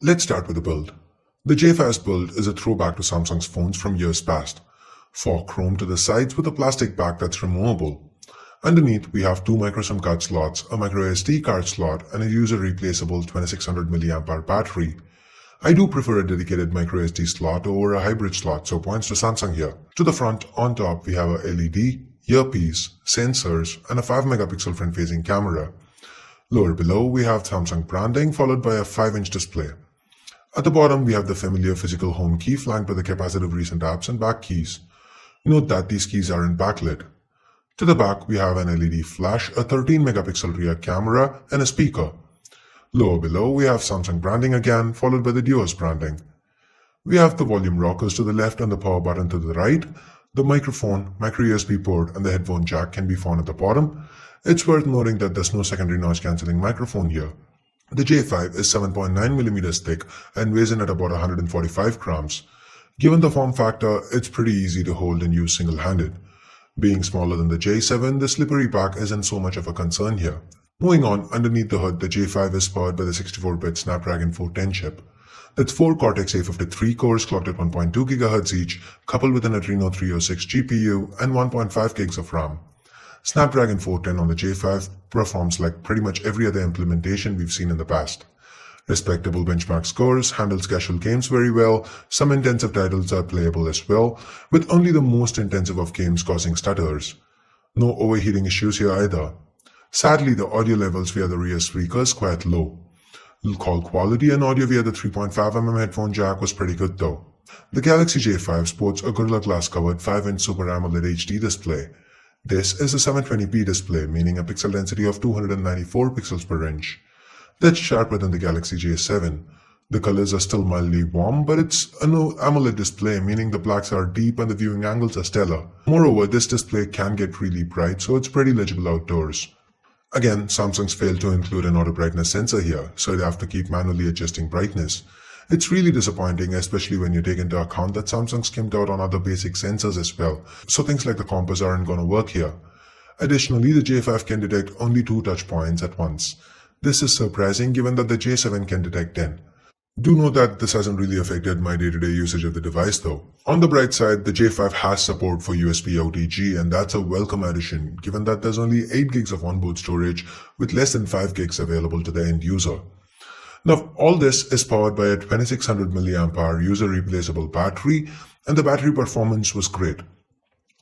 Let's start with the build. The J5's build is a throwback to Samsung's phones from years past. Fog chrome to the sides with a plastic back that's removable. Underneath, we have two microSIM card slots, a microSD card slot, and a user-replaceable 2600 mAh battery. I do prefer a dedicated microSD slot over a hybrid slot, so points to Samsung here. To the front, on top, we have a LED, earpiece, sensors, and a 5-megapixel front-facing camera. Lower below, we have Samsung branding followed by a 5-inch display. At the bottom, we have the familiar physical home key flanked by the capacitive recent apps and back keys. Note that these keys aren't backlit. To the back, we have an LED flash, a 13-megapixel rear camera, and a speaker. Lower below, we have Samsung branding again, followed by the Duos branding. We have the volume rockers to the left and the power button to the right. The microphone, micro USB port, and the headphone jack can be found at the bottom. It's worth noting that there's no secondary noise-cancelling microphone here. The J5 is 7.9mm thick and weighs in at about 145 grams. Given the form factor, it's pretty easy to hold and use single-handed. Being smaller than the J7, the slippery pack isn't so much of a concern here. Moving on, underneath the hood, the J5 is powered by the 64-bit Snapdragon 410 chip. That's 4 Cortex-A53 cores clocked at 1.2 GHz each, coupled with an Adreno 306 GPU and 1.5 gigs of RAM. Snapdragon 410 on the J5 performs like pretty much every other implementation we've seen in the past. Respectable benchmark scores, handles casual games very well, some intensive titles are playable as well, with only the most intensive of games causing stutters. No overheating issues here either. Sadly, the audio levels via the rear speaker is quite low. Call quality and audio via the 3.5mm headphone jack was pretty good though. The Galaxy J5 sports a Gorilla Glass covered 5-inch Super AMOLED HD display. This is a 720p display, meaning a pixel density of 294 pixels per inch. That's sharper than the Galaxy J7. The colors are still mildly warm, but it's an AMOLED display, meaning the blacks are deep and the viewing angles are stellar. Moreover, this display can get really bright, so it's pretty legible outdoors. Again, Samsung's failed to include an auto brightness sensor here, so you'd have to keep manually adjusting brightness. It's really disappointing, especially when you take into account that Samsung skimped out on other basic sensors as well, so things like the compass aren't going to work here. Additionally, the J5 can detect only 2 touch points at once. This is surprising given that the J7 can detect 10. Do note that this hasn't really affected my day-to-day usage of the device though. On the bright side, the J5 has support for USB OTG, and that's a welcome addition given that there's only 8 gigs of onboard storage with less than 5 gigs available to the end user. Now, all this is powered by a 2600 mAh user-replaceable battery, and the battery performance was great.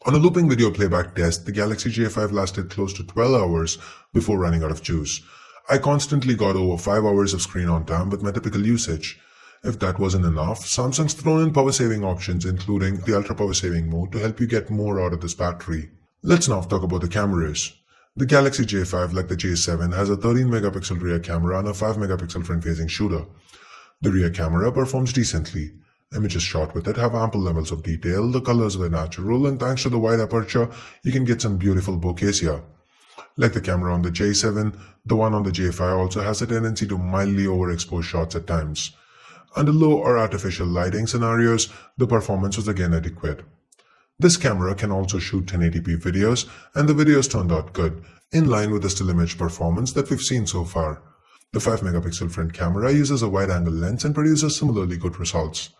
On a looping video playback test, the Galaxy J5 lasted close to 12 hours before running out of juice. I constantly got over 5 hours of screen on time with my typical usage. If that wasn't enough, Samsung's thrown in power-saving options including the ultra power-saving mode to help you get more out of this battery. Let's now talk about the cameras. The Galaxy J5, like the J7, has a 13-megapixel rear camera and a 5-megapixel front-facing shooter. The rear camera performs decently. Images shot with it have ample levels of detail, the colors were natural, and thanks to the wide aperture, you can get some beautiful bokehs here. Like the camera on the J7, the one on the J5 also has a tendency to mildly overexpose shots at times. Under low or artificial lighting scenarios, the performance was again adequate. This camera can also shoot 1080p videos, and the videos turned out good, in line with the still image performance that we've seen so far. The 5-megapixel front camera uses a wide-angle lens and produces similarly good results.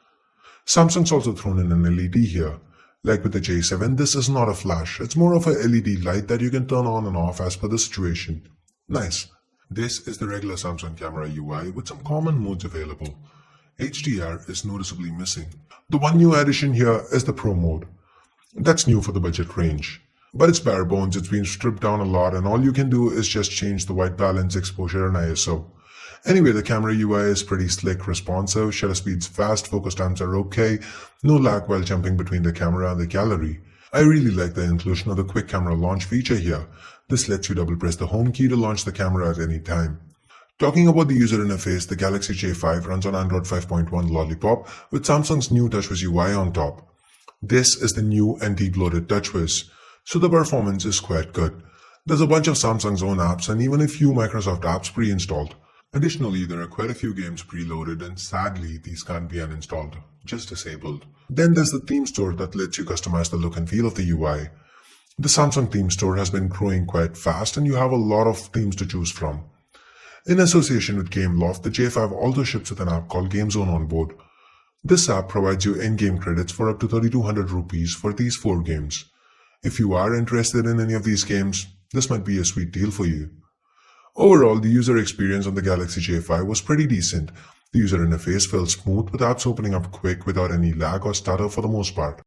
Samsung's also thrown in an LED here. Like with the J7, this is not a flash, it's more of a LED light that you can turn on and off as per the situation. Nice. This is the regular Samsung camera UI with some common modes available. HDR is noticeably missing. The one new addition here is the Pro mode. That's new for the budget range. But it's bare bones, it's been stripped down a lot, and all you can do is just change the white balance, exposure, and ISO. Anyway, the camera UI is pretty slick, responsive, shutter speeds fast, focus times are okay, no lag while jumping between the camera and the gallery. I really like the inclusion of the quick camera launch feature here. This lets you double press the home key to launch the camera at any time. Talking about the user interface, the Galaxy J5 runs on Android 5.1 Lollipop with Samsung's new TouchWiz UI on top. This is the new and deep-loaded TouchWiz, so the performance is quite good. There's a bunch of Samsung's own apps and even a few Microsoft apps pre-installed. Additionally, there are quite a few games preloaded, and sadly, these can't be uninstalled, just disabled. Then there's the theme store that lets you customize the look and feel of the UI. The Samsung theme store has been growing quite fast and you have a lot of themes to choose from. In association with GameLoft, the J5 also ships with an app called GameZone on board. This app provides you in-game credits for up to 3200 rupees for these 4 games. If you are interested in any of these games, this might be a sweet deal for you. Overall, the user experience on the Galaxy J5 was pretty decent. The user interface felt smooth with apps opening up quick without any lag or stutter for the most part.